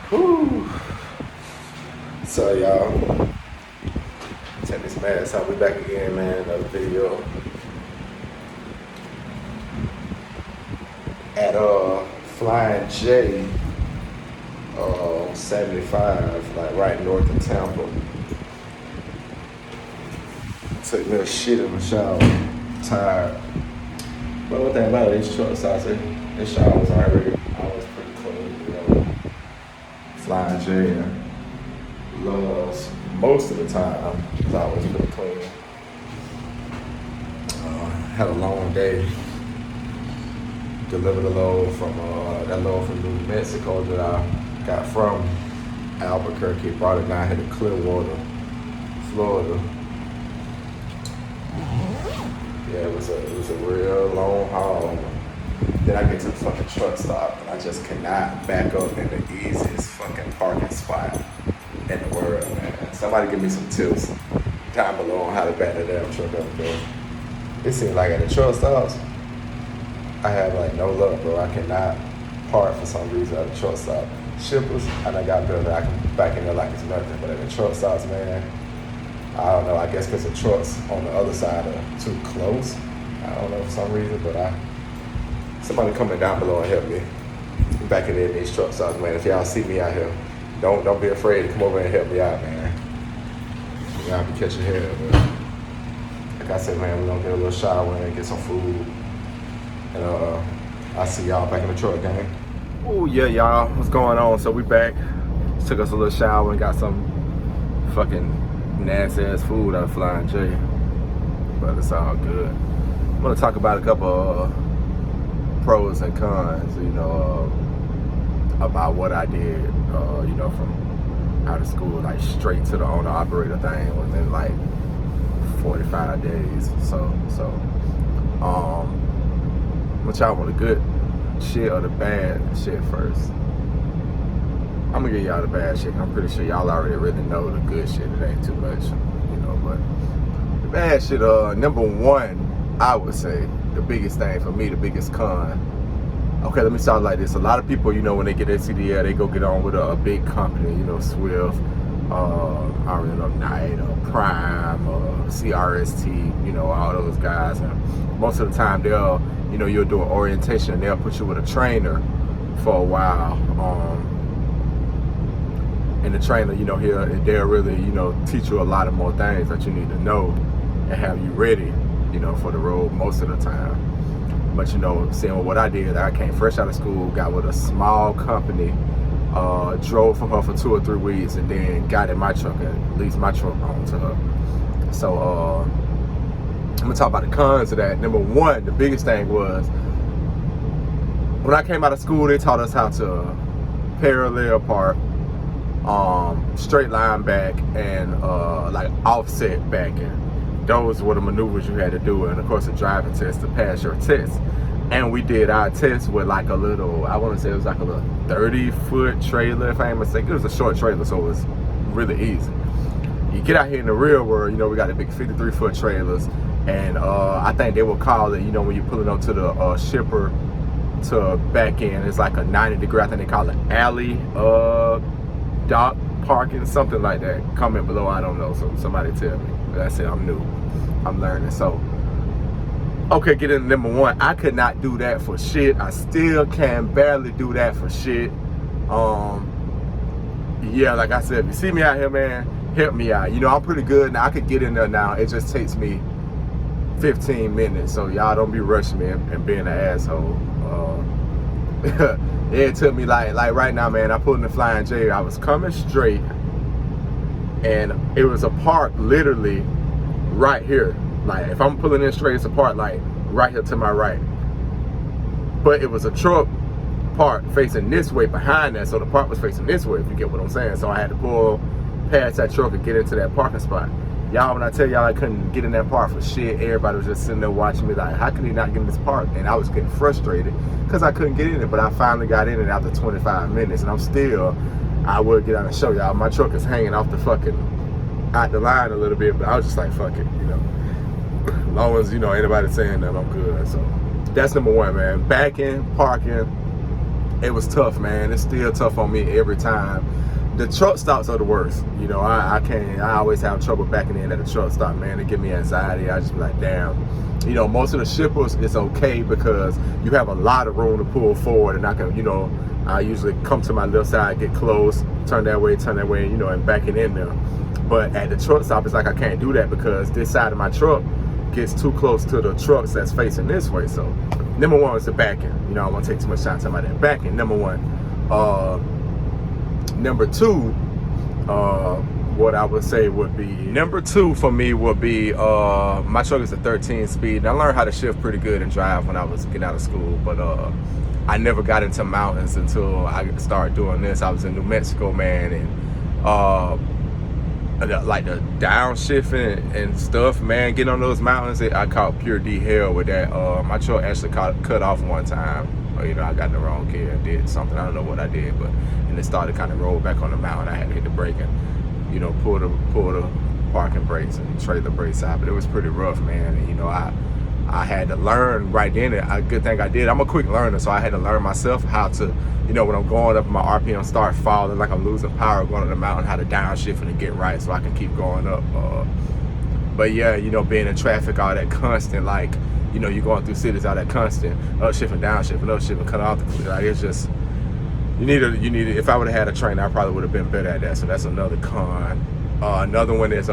Whew. So y'all, check this mask out. We back again, man. Another video at Flying J, 75, like right north of Tampa. Took me a shit in the shower, tired. But one thing about it, these trucks out there, this shower was already always pretty clean, you know. Flying J loves most of the time. It's always pretty clean. Had a long day. Delivered a load from that load from New Mexico that I got from Albuquerque. Brought it down here to Clearwater, Florida. Yeah, it was a real long haul. Then I get to the fucking truck stop and I just cannot back up in the easiest fucking parking spot in the world, man. Somebody give me some tips down below on how to back that damn truck up, bro. It seems like at the truck stops, I have like no luck, bro. I cannot park for some reason at the truck stop. Shippers, and I got built that I can back in there like it's nothing. But at the truck stops, man, I don't know. I guess because the trucks on the other side are too close. I don't know for some reason, but somebody coming down below and help me back in there in these truck stops, man. If y'all see me out here, don't be afraid to come over and help me out, man. Y'all be catching hell, but like I said, man, we're gonna get a little shower and get some food. And I'll see y'all back in the truck, gang. Oh yeah, y'all, what's going on? So we back. Took us a little shower and got some fucking nasty ass food out of Flying J. But it's all good. I'm gonna talk about a couple pros and cons, you know, about what I did, you know, from out of school, like straight to the owner operator thing within like 45 days. So what y'all want, the good shit or the bad shit first? I'm gonna give y'all the bad shit. I'm pretty sure y'all already really know the good shit. It ain't too much, you know, but the bad shit, number one, I would say, the biggest thing for me, the biggest con. Okay, let me start like this. A lot of people, you know, when they get their CDL, they go get on with a big company, you know, Swift, I don't really know, Knight, or Prime, or CRST, you know, all those guys. And most of the time, they'll, you know, you'll do an orientation and they'll put you with a trainer for a while. And the trainer, you know, they'll really, you know, teach you a lot of more things that you need to know and have you ready, you know, for the road most of the time. But, you know, seeing what I did, I came fresh out of school, got with a small company, drove for her for 2 or 3 weeks, and then got in my truck and leased my truck onto her. So, I'm gonna talk about the cons of that. Number one, the biggest thing was, when I came out of school, they taught us how to parallel park, straight line back, and like offset backing. Those were the maneuvers you had to do, and of course a driving test to pass your test. And we did our test with like a little, I want to say it was like a little 30-foot trailer, if I ain't mistaken. It was a short trailer, so it was really easy. You get out here in the real world, you know, we got the big 53-foot trailers, and I think they will call it, you know, when you're pulling up to the shipper to back in, it's like a 90-degree, I think they call it alley, dock parking, something like that. Comment below, I don't know, so somebody tell me. That's it, I'm new, I'm learning. So okay, get into number one. I could not do that for shit. I still can barely do that for shit. Yeah, like I said, if you see me out here, man, help me out. You know, I'm pretty good now. I could get in there now. It just takes me 15 minutes. So y'all don't be rushing me and being an asshole. It took me like right now, man, I pulled in the Flying J. I was coming straight, and it was a park literally right here. Like if I'm pulling in straight, it's a park like right here to my right. But it was a truck park facing this way behind that, so the park was facing this way, if you get what I'm saying. So I had to pull past that truck and get into that parking spot. Y'all, when I tell y'all I couldn't get in that park for shit, everybody was just sitting there watching me like, how can he not get in this park? And I was getting frustrated because I couldn't get in it. But I finally got in it after 25 minutes, and I'm still, I will get out and show y'all, my truck is hanging off the fucking, out the line a little bit, but I was just like, fuck it, you know. As long as, you know, anybody saying that, I'm good. So that's number one, man. Backing, parking, it was tough, man. It's still tough on me every time. The truck stops are the worst. You know, I can't. I always have trouble backing in at a truck stop, man. It give me anxiety. I just be like, damn. You know, most of the shippers, it's okay because you have a lot of room to pull forward, and I can, you know, I usually come to my left side, get close, turn that way, you know, and back it in there. But at the truck stop, it's like I can't do that because this side of my truck gets too close to the trucks that's facing this way. So, number one is the backing. You know, I don't want to take too much time talking about that backing. Number one. Number two, what I would say would be, number two for me would be, my truck is a 13 speed. And I learned how to shift pretty good and drive when I was getting out of school, but I never got into mountains until I started doing this. I was in New Mexico, man, and like the downshifting and stuff, man, getting on those mountains, I caught pure D hell with that. My truck actually cut off one time. You know, I got in the wrong gear and did something. I don't know what I did, but and it started kind of roll back on the mountain. I had to hit the brake and, you know, pull the parking brakes and trailer brakes out. But it was pretty rough, man. And you know, I had to learn right then. A good thing I did. I'm a quick learner, so I had to learn myself how to, you know, when I'm going up, my RPM start falling like I'm losing power going up the mountain, how to downshift and get right so I can keep going up. But yeah, you know, being in traffic, all that constant, like, you know, you're going through cities, all that constant upshifting, downshifting, upshifting, cut off the, like, it's just, you need it. If I would have had a trainer, I probably would have been better at that. So that's another con. Another one is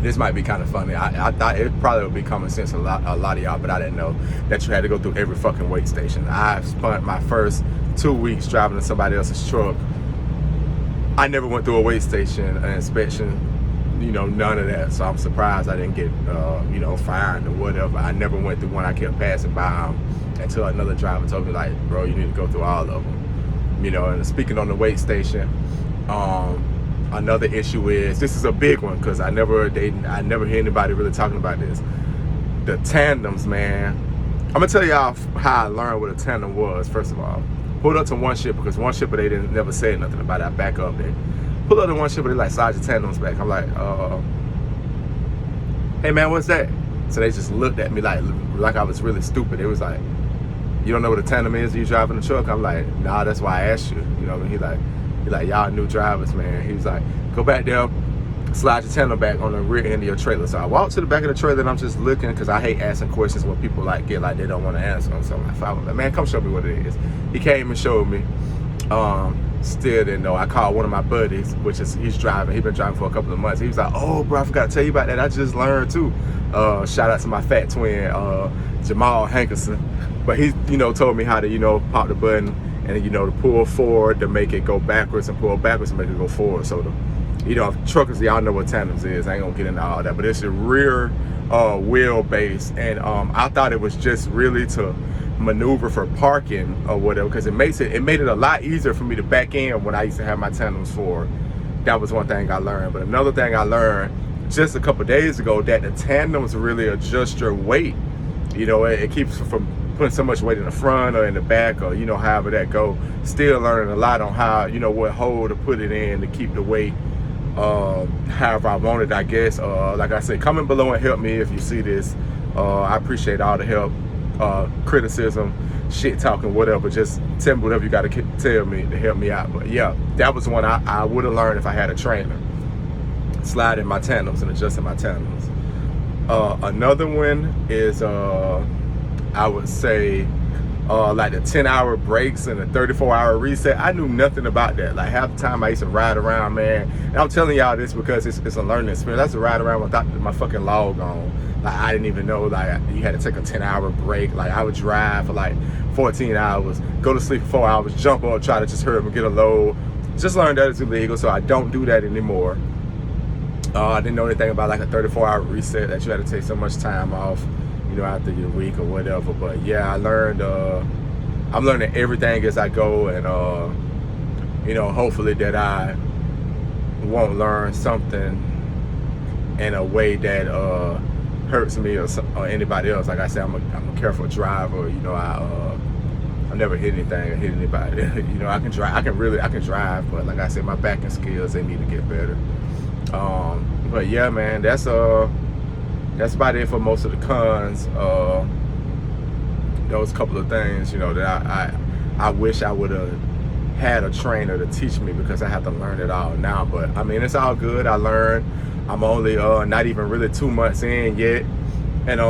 this might be kind of funny. I thought it probably would be common sense a lot of y'all, but I didn't know that you had to go through every fucking weight station. I spent my first 2 weeks driving in somebody else's truck. I never went through a weight station, an inspection, you know, none of that. So I'm surprised I didn't get, you know, fined or whatever. I never went through one. I kept passing by them until another driver told me, like, bro, you need to go through all of them. You know, and speaking on the weight station, another issue is, this is a big one because I never hear anybody really talking about this. The tandems, man. I'm gonna tell y'all how I learned what a tandem was. First of all, pulled up to one shipper, because one shipper they didn't never say nothing about it. I back up there. Pull up to one shipper, they like, slide your tandems back. I'm like, hey man, what's that? So they just looked at me like I was really stupid. It was like, you don't know what a tandem is? You driving the truck? I'm like, nah, that's why I asked you. You know, he like, y'all new drivers, man. He was like, go back there, slide your tandem back on the rear end of your trailer. So I walked to the back of the trailer and I'm just looking, because I hate asking questions when people like get like they don't want to answer them. So I'm like, man, come show me what it is. He came and showed me. Still didn't know. I called one of my buddies, which is, he's driving. He's been driving for a couple of months. He was like, oh, bro, I forgot to tell you about that. I just learned too. Shout out to my fat twin, Jamal Hankerson. But he, you know, told me how to, you know, pop the button and, you know, to pull forward to make it go backwards and pull backwards to make it go forward. So, you know, truckers, y'all know what tandems is. I ain't gonna get into all that. But it's a rear wheel base. And I thought it was just really to maneuver for parking or whatever, because it made it a lot easier for me to back in when I used to have my tandems forward. That was one thing I learned. But another thing I learned just a couple days ago, that the tandems really adjust your weight. You know, it keeps from putting so much weight in the front or in the back, or, you know, however that go. Still learning a lot on how, you know, what hole to put it in to keep the weight however I want it, I guess. Like I said, comment below and help me if you see this. I appreciate all the help. Criticism, shit talking, whatever. Just tell me whatever you got to tell me to help me out. But yeah, that was one I would have learned if I had a trainer. Sliding my tandems and adjusting my tandems. Another one is I would say like the 10-hour breaks and the 34-hour reset. I knew nothing about that. Like half the time I used to ride around, man. And I'm telling y'all this because it's a learning experience. I used to ride around without my fucking log on. Like I didn't even know like you had to take a 10-hour break. Like I would drive for like 14 hours, go to sleep for 4 hours, jump up, try to just hurry up and get a load. Just learned that it's illegal, so I don't do that anymore. I didn't know anything about like a 34-hour reset, that you had to take so much time off, you know, after your week or whatever. But yeah, I learned, I'm learning everything as I go, and you know, hopefully that I won't learn something in a way that hurts me or anybody else. Like I said, I'm a careful driver. You know, I never hit anything or hit anybody. You know, I can drive, but like I said, my backing skills, they need to get better. But yeah, man, that's about it for most of the cons. Those couple of things, you know, that I wish I would have had a trainer to teach me, because I have to learn it all now. But I mean, it's all good. I learned. I'm only not even really 2 months in yet, and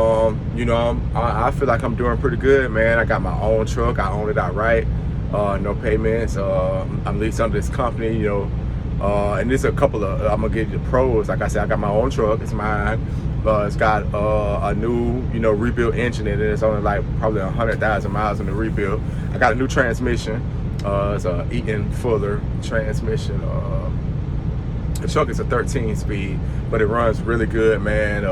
you know, I feel like I'm doing pretty good, man. I got my own truck. I own it outright. No payments. I'm leased under this company, you know. And there's a couple of, I'm gonna give you the pros. Like I said, I got my own truck. It's mine. It's got a new, you know, rebuilt engine in it. It's only like probably 100,000 miles in the rebuild. I got a new transmission. It's a Eaton Fuller transmission. The truck is a 13-speed, but it runs really good, man.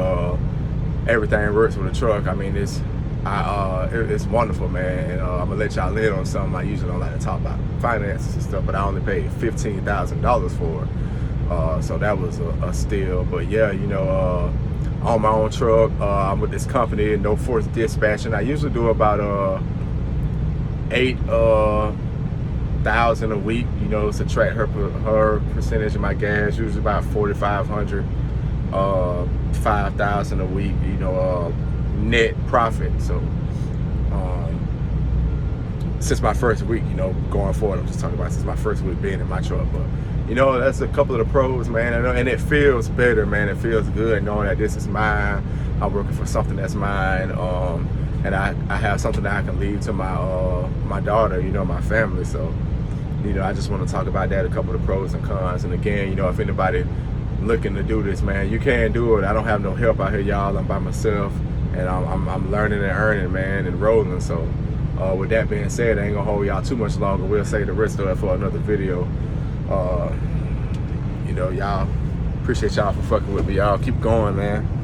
Everything works with the truck. I mean, it's wonderful, man. And I'm gonna let y'all in on something I usually don't like to talk about finances and stuff, but I only paid $15,000 for it. So that was a steal. But yeah, you know, on my own truck, I'm with this company, No Force Dispatching. I usually do about 8,000 a week, you know, subtract her percentage of my gas, usually about 4,500, 5,000 a week, you know, net profit. So since my first week, you know, going forward, I'm just talking about since my first week being in my truck. But you know, that's a couple of the pros, man. And it feels better, man. It feels good knowing that this is mine. I'm working for something that's mine, and I have something that I can leave to my daughter, you know, my family. So you know, I just want to talk about that, a couple of the pros and cons. And again, you know, if anybody looking to do this, man, you can do it. I don't have no help out here, y'all. I'm by myself, and I'm learning and earning, man, and rolling. So with that being said, I ain't gonna hold y'all too much longer. We'll save the rest of it for another video. You know, y'all, appreciate y'all for fucking with me. Y'all keep going, man.